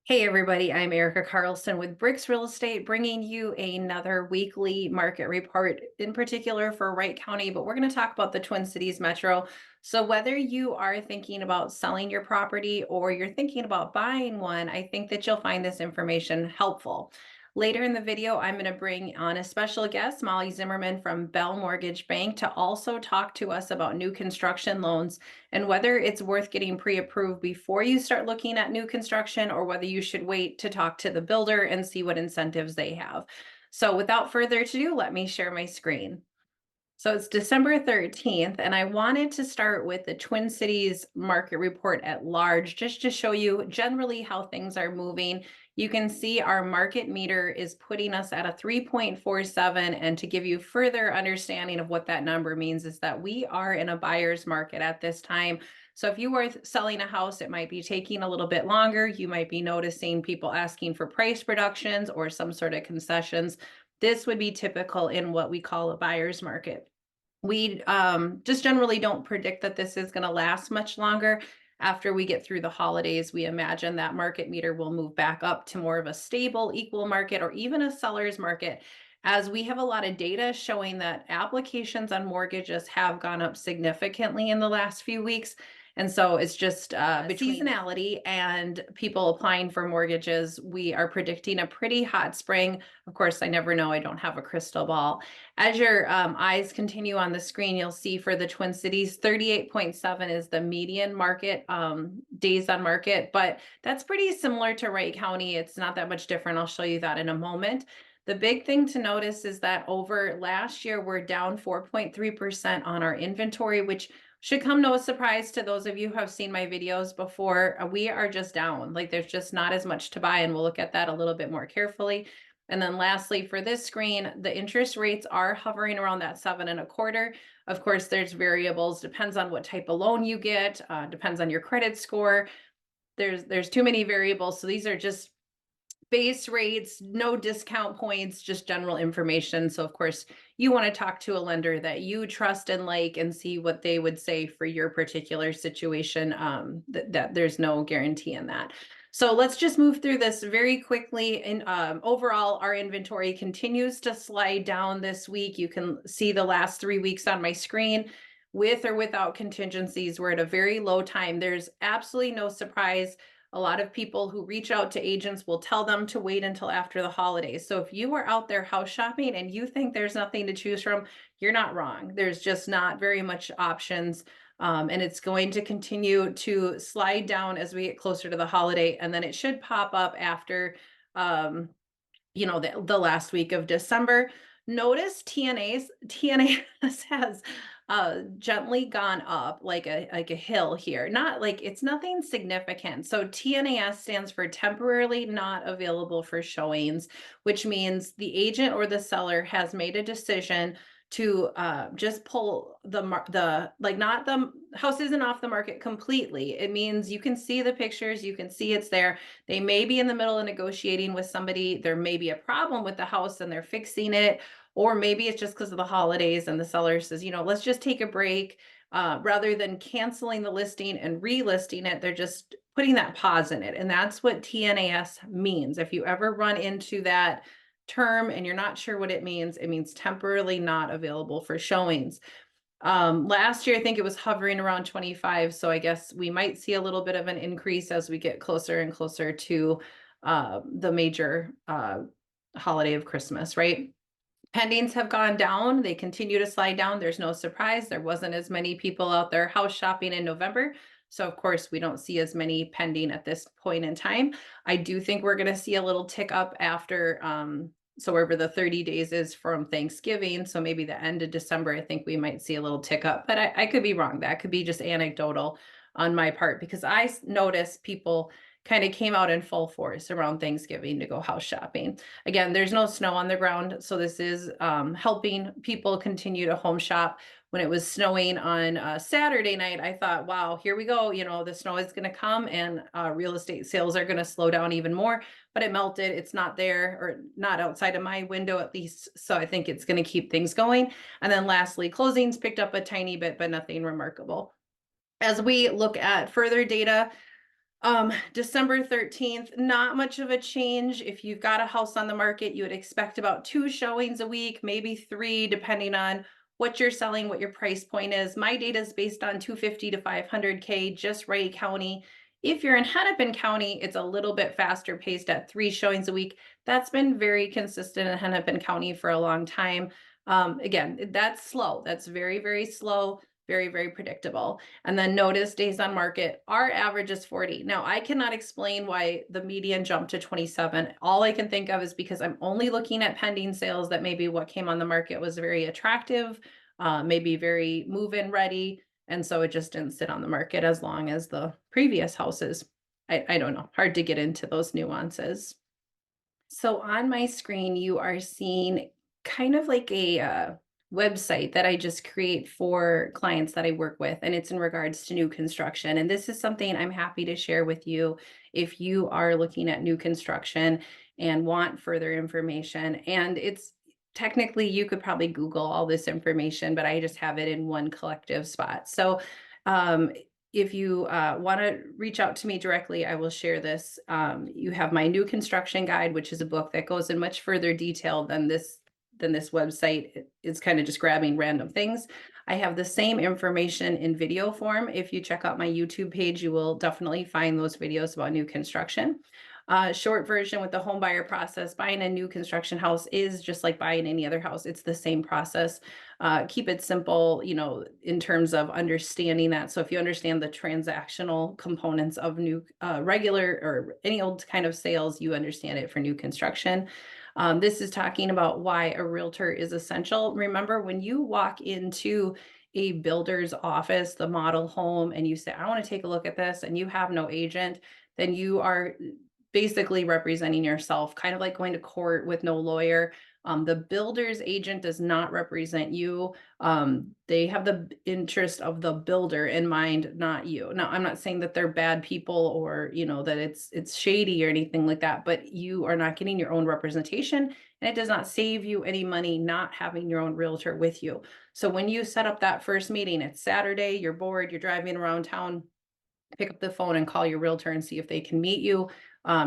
Hey everybody, I'm Erica Carlson with Bricks Real Estate, bringing you another weekly market report, in particular for Wright County, but we're going to talk about the Twin Cities Metro. So whether you are thinking about selling your property or you're thinking about buying one, I think that you'll find this information helpful. Later in the video, I'm going to bring on a special guest, Molly Zimmerman from Bell Mortgage Bank, to also talk to us about new construction loans and whether it's worth getting pre-approved before you start looking at new construction or whether you should wait to talk to the builder and see what incentives they have. So without further ado, let me share my screen. So it's December 13th, and I wanted to start with the Twin Cities market report at large, just to show you generally how things are moving. You can see our market meter is putting us at a 3.47, and to give you further understanding of what that number means is that we are in a buyer's market at this time. So if you were selling a house, it might be taking a little bit longer. You might be noticing people asking for price reductions or some sort of concessions. This would be typical in what we call a buyer's market. We just generally don't predict that this is going to last much longer. After we get through the holidays, we imagine that market meter will move back up to more of a stable, equal market or even a seller's market, as we have a lot of data showing that applications on mortgages have gone up significantly in the last few weeks. And so it's just between seasonality and people applying for mortgages, we are predicting a pretty hot spring. Of course, I never know. I don't have a crystal ball. As your eyes continue on the screen, you'll see for the Twin Cities, 38.7 is the median market days on market, but that's pretty similar to Wright County. It's not that much different. I'll show you that in a moment. The big thing to notice is that over last year, we're down 4.3% on our inventory, which should come no surprise to those of you who have seen my videos before. We are just down. Like there's just not as much to buy, and we'll look at that a little bit more carefully. And then lastly, for this screen, the interest rates are hovering around that 7.25. Of course, there's variables, depends on what type of loan you get, depends on your credit score. There's too many variables. So these are just base rates, no discount points, just general information. So of course, you want to talk to a lender that you trust and like and see what they would say for your particular situation. That there's no guarantee in that. So let's just move through this very quickly. And overall, our inventory continues to slide down this week. You can see the last 3 weeks on my screen. With or without contingencies, we're at a very low time. There's absolutely no surprise. A lot of people who reach out to agents will tell them to wait until after the holidays. So if you are out there house shopping and you think there's nothing to choose from, you're not wrong. There's just not very much options. And it's going to continue to slide down as we get closer to the holiday. And then it should pop up after, the last week of December. Notice TNAs has gently gone up like a hill here. Not like it's nothing significant. So TNAS stands for temporarily not available for showings, which means the agent or the seller has made a decision to just pull not the house isn't off the market completely. It means you can see the pictures, you can see it's there. They may be in the middle of negotiating with somebody. There may be a problem with the house and they're fixing it. Or maybe it's just because of the holidays and the seller says, let's just take a break. Rather than canceling the listing and relisting it, they're just putting that pause in it. And that's what TNAS means. If you ever run into that term and you're not sure what it means temporarily not available for showings. Last year, I think it was hovering around 25. So I guess we might see a little bit of an increase as we get closer and closer to the major holiday of Christmas, right? Pendings have gone down. They continue to slide down. There's no surprise. There wasn't as many people out there house shopping in November. So of course, we don't see as many pending at this point in time. I do think we're going to see a little tick up after, so wherever the 30 days is from Thanksgiving. So maybe the end of December, I think we might see a little tick up, but I could be wrong. That could be just anecdotal on my part because I noticed people kind of came out in full force around Thanksgiving to go house shopping. Again, there's no snow on the ground, so this is helping people continue to home shop. When it was snowing on Saturday night, I thought, wow, here we go. The snow is going to come and real estate sales are going to slow down even more, but it melted. It's not there or not outside of my window at least. So I think it's going to keep things going. And then lastly, closings picked up a tiny bit, but nothing remarkable. As we look at further data, December 13th, not much of a change. If you've got a house on the market, you would expect about 2 showings a week, maybe 3, depending on what you're selling, what your price point is. My data is based on 250 to 500K, just Wright County. If you're in Hennepin County, it's a little bit faster paced at 3 showings a week. That's been very consistent in Hennepin County for a long time. Again, that's slow. That's very, very slow, very, very predictable. And then notice days on market, our average is 40. Now, I cannot explain why the median jumped to 27. All I can think of is because I'm only looking at pending sales that maybe what came on the market was very attractive, maybe very move-in ready. And so it just didn't sit on the market as long as the previous houses. I don't know, hard to get into those nuances. So on my screen, you are seeing kind of like a website that I just create for clients that I work with, and it's in regards to new construction. And this is something I'm happy to share with you if you are looking at new construction and want further information. And it's technically, you could probably Google all this information, but I just have it in one collective spot. So, um, if you want to reach out to me directly, I will share this. You have my new construction guide, which is a book that goes in much further detail than this website. It's kind of just grabbing random things. I have the same information in video form. If you check out my YouTube page, you will definitely find those videos about new construction. Short version with the home buyer process, buying a new construction house is just like buying any other house. It's the same process. Keep it simple, in terms of understanding that. So if you understand the transactional components of new, regular or any old kind of sales, you understand it for new construction. This is talking about why a realtor is essential. Remember, when you walk into a builder's office, the model home, and you say, I want to take a look at this, and you have no agent, then you are basically representing yourself, kind of like going to court with no lawyer. The builder's agent does not represent you. They have the interest of the builder in mind, not you. Now, I'm not saying that they're bad people or, that it's shady or anything like that, but you are not getting your own representation, and it does not save you any money not having your own realtor with you. So when you set up that first meeting, it's Saturday, you're bored, you're driving around town, pick up the phone and call your realtor and see if they can meet you.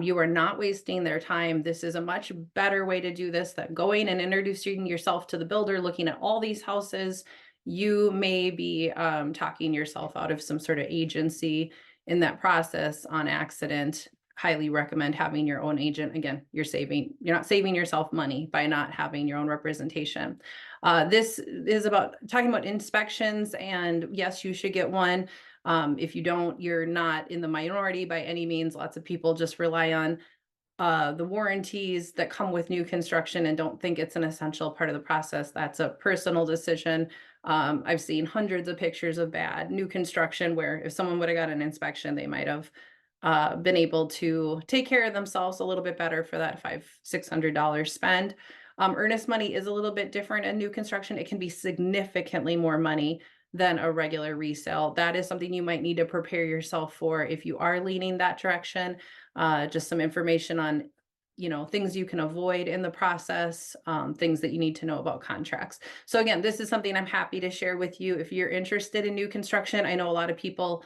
You are not wasting their time. This is a much better way to do this than going and introducing yourself to the builder, looking at all these houses. You may be talking yourself out of some sort of agency in that process on accident. Highly recommend having your own agent. Again, you're not saving yourself money by not having your own representation. This is about talking about inspections, and yes, you should get one. If you don't, you're not in the minority by any means. Lots of people just rely on the warranties that come with new construction and don't think it's an essential part of the process. That's a personal decision. I've seen hundreds of pictures of bad new construction where if someone would have got an inspection, they might have been able to take care of themselves a little bit better for that $600 spend. Earnest money is a little bit different in new construction. It can be significantly more money than a regular resale. That is something you might need to prepare yourself for if you are leaning that direction. Just some information on, things you can avoid in the process, things that you need to know about contracts. So again, this is something I'm happy to share with you if you're interested in new construction. I know a lot of people,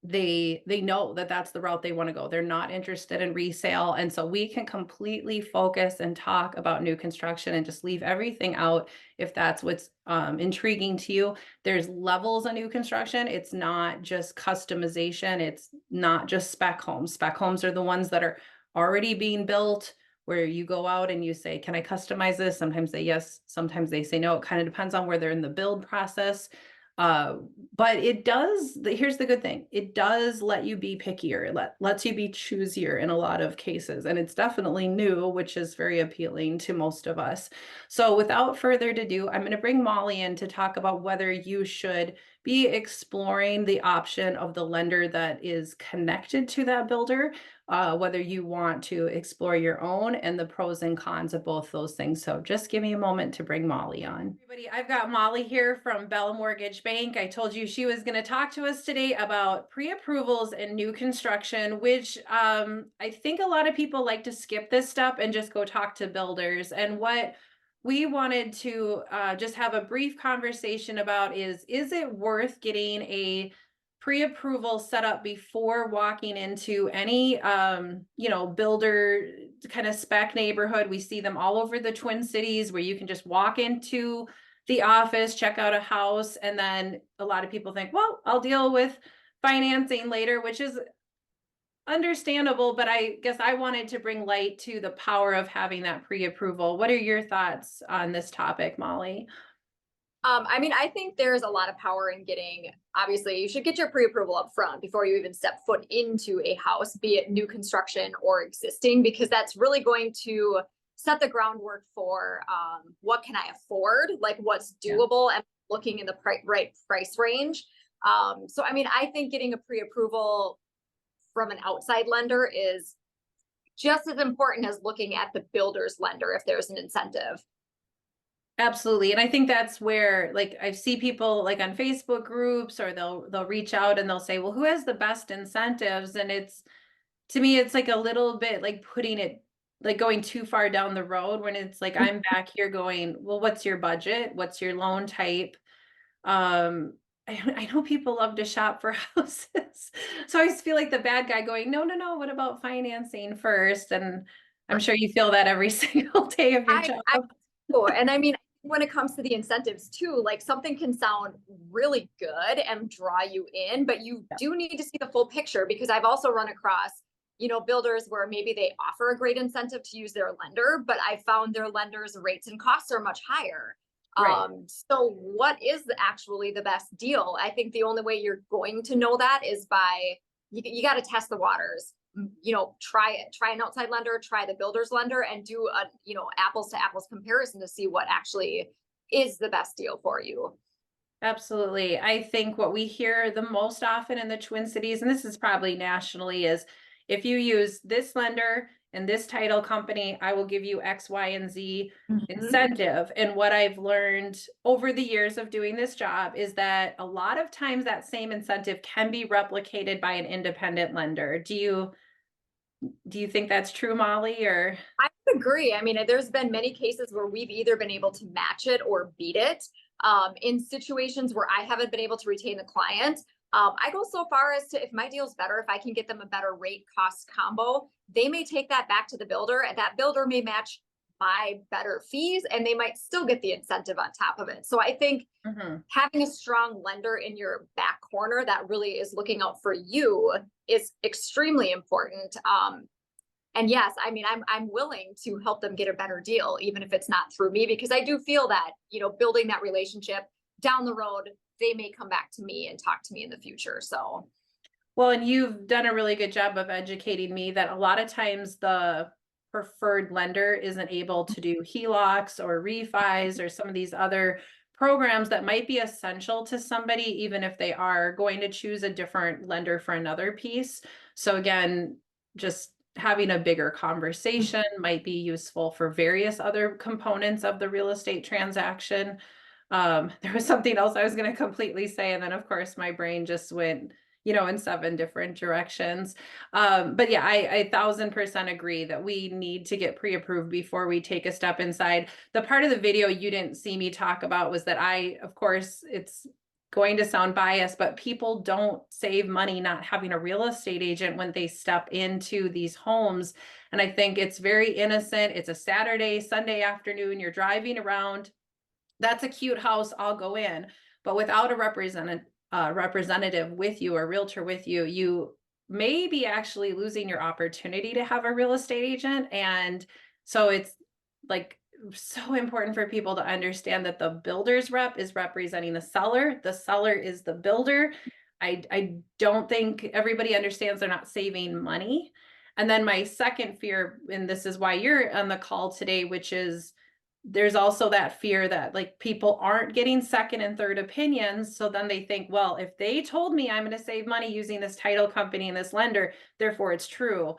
they know that that's the route they want to go. They're not interested in resale. And so we can completely focus and talk about new construction and just leave everything out if that's what's intriguing to you. There's levels of new construction. It's not just customization. It's not just spec homes. Spec homes are the ones that are already being built, where you go out and you say, can I customize this? Sometimes they yes, sometimes they say no. It kind of depends on where they're in the build process. Uh, but here's the good thing. It does let you be pickier. Lets you be choosier in a lot of cases. And it's definitely new, which is very appealing to most of us. So without further ado, I'm going to bring Molly in to talk about whether you should be exploring the option of the lender that is connected to that builder, whether you want to explore your own, and the pros and cons of both those things. So just give me a moment to bring Molly on. Everybody, I've got Molly here from Bell Mortgage Bank. I told you she was going to talk to us today about pre-approvals and new construction, which I think a lot of people like to skip this step and just go talk to builders. And what we wanted to just have a brief conversation about is it worth getting a pre-approval set up before walking into any builder kind of spec neighborhood. We see them all over the Twin Cities where you can just walk into the office, check out a house, and then a lot of people think, well, I'll deal with financing later, which is understandable, but I guess I wanted to bring light to the power of having that pre-approval. What are your thoughts on this topic, Molly? I mean, I think there's a lot of power in getting, obviously, you should get your pre-approval up front before you even step foot into a house, be it new construction or existing, because that's really going to set the groundwork for what can I afford, like what's Yeah. doable and looking in the right price range. So, I mean, I think getting a pre-approval from an outside lender is just as important as looking at the builder's lender if there's an incentive. Absolutely. And I think that's where, like, I see people like on Facebook groups, or they'll reach out and they'll say, well, who has the best incentives? And it's, to me, it's like a little bit like putting it, like going too far down the road, when it's like I'm back here going, well, what's your budget? What's your loan type? I know people love to shop for houses. So I just feel like the bad guy going, no, no, no, what about financing first? And I'm sure you feel that every single day of your job. I do. And I mean, when it comes to the incentives too, like something can sound really good and draw you in, but you Yeah. do need to see the full picture, because I've also run across, builders where maybe they offer a great incentive to use their lender, but I found their lenders' rates and costs are much higher. Right. So what is actually the best deal? I think the only way you're going to know that is by, you got to test the waters. Try it, try an outside lender, try the builder's lender, and do a, apples to apples comparison to see what actually is the best deal for you. Absolutely. I think what we hear the most often in the Twin Cities, and this is probably nationally, is if you use this lender and this title company, I will give you X, Y, and Z Mhm. incentive. And what I've learned over the years of doing this job is that a lot of times that same incentive can be replicated by an independent lender. Do you think that's true, Molly, or? I would agree. I mean, there's been many cases where we've either been able to match it or beat it. In situations where I haven't been able to retain the client, I go so far as to, if my deal's better, if I can get them a better rate cost combo, they may take that back to the builder, and that builder may match my better fees, and they might still get the incentive on top of it. So I think Mhm. having a strong lender in your back corner that really is looking out for you is extremely important. And yes, I mean, I'm willing to help them get a better deal, even if it's not through me, because I do feel that, building that relationship down the road, they may come back to me and talk to me in the future. So Well, and you've done a really good job of educating me that a lot of times the preferred lender isn't able to do HELOCs or refis or some of these other programs that might be essential to somebody, even if they are going to choose a different lender for another piece. So again, just having a bigger conversation might be useful for various other components of the real estate transaction. There was something else I was going to completely say, and then of course my brain just went in seven different directions. But yeah, I 1,000% agree that we need to get pre-approved before we take a step inside. The part of the video you didn't see me talk about was that of course, it's going to sound biased, but people don't save money not having a real estate agent when they step into these homes. And I think it's very innocent. It's a Saturday, Sunday afternoon, you're driving around. That's a cute house, I'll go in. But without a representative with you or realtor with you, you may be actually losing your opportunity to have a real estate agent. And so it's like so important for people to understand that the builder's rep is representing the seller is the builder. I don't think everybody understands they're not saving money. And then my second fear, and this is why you're on the call today, which is there's also that fear that like people aren't getting second and third opinions. So then they think, well, if they told me I'm going to save money using this title company and this lender, therefore it's true.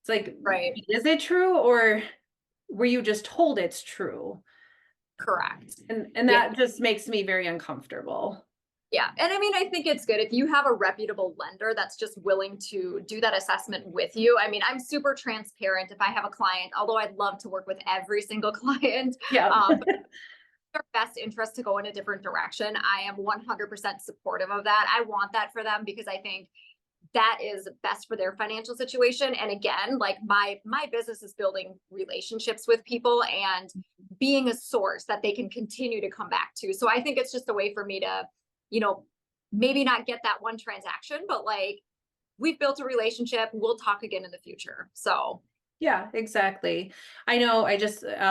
It's like, right, is it true, or were you just told it's true? correct. And Yeah. that just makes me very uncomfortable. Yeah. And I mean, I think it's good if you have a reputable lender that's just willing to do that assessment with you. I mean, I'm super transparent if I have a client, although I'd love to work with every single client. Yeah. Um, their best interest to go in a different direction, I am 100% supportive of that. I want that for them because I think that is best for their financial situation. And again, like my business is building relationships with people and being a source that they can continue to come back to. So I think it's just a way for me to, you know, maybe not get that one transaction, but like we've built a relationship. We'll talk again in the future. So Yeah, exactly. I know I'll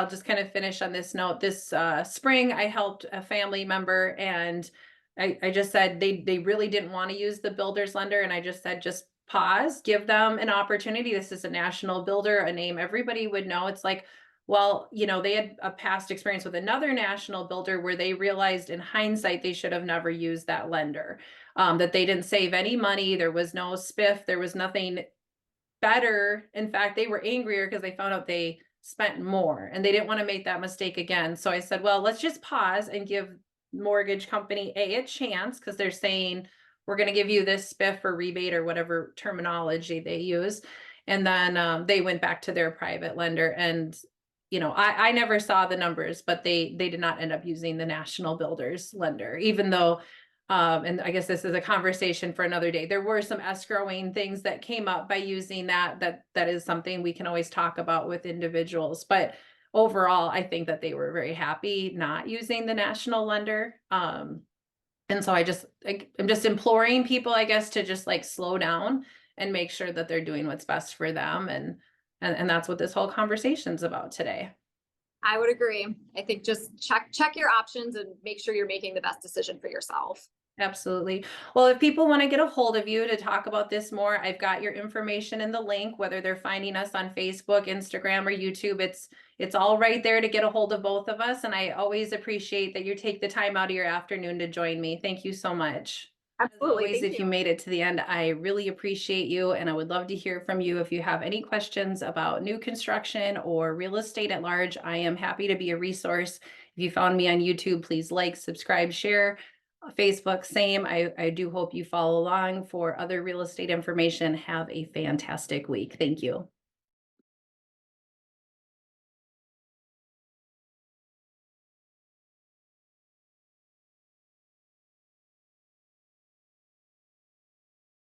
just kind of finish on this note. This spring I helped a family member and I just said they really didn't want to use the builder's lender. And I just said, just pause, give them an opportunity. This is a national builder, a name everybody would know. It's like, well, you know, they had a past experience with another national builder where they realized in hindsight they should have never used that lender. That they didn't save any money. There was no spiff. There was nothing better. In fact, they were angrier because they found out they spent more and they didn't want to make that mistake again. So I said, well, let's just pause and give mortgage company A a chance because they're saying we're going to give you this spiff or rebate or whatever terminology they use. And then they went back to their private lender and you know, I never saw the numbers, but they did not end up using the national builders lender, even though and I guess this is a conversation for another day. There were some escrowing things that came up by using that is something we can always talk about with individuals. But overall, I think that they were very happy not using the national lender. And so I'm just imploring people, I guess, to just like slow down and make sure that they're doing what's best for them. And that's what this whole conversation's about today. I would agree. I think just check your options and make sure you're making the best decision for yourself. Absolutely. Well, if people want to get a hold of you to talk about this more, I've got your information in the link, whether they're finding us on Facebook, Instagram, or YouTube. It's all right there to get a hold of both of us. And I always appreciate that you take the time out of your afternoon to join me. Thank you so much. As Absolutely. always, Thank if you. you made it to the end, I really appreciate you and I would love to hear from you. If you have any questions about new construction or real estate at large, I am happy to be a resource. If you found me on YouTube, please like, subscribe, share. Facebook, same. I do hope you follow along for other real estate information. Have a fantastic week. Thank you.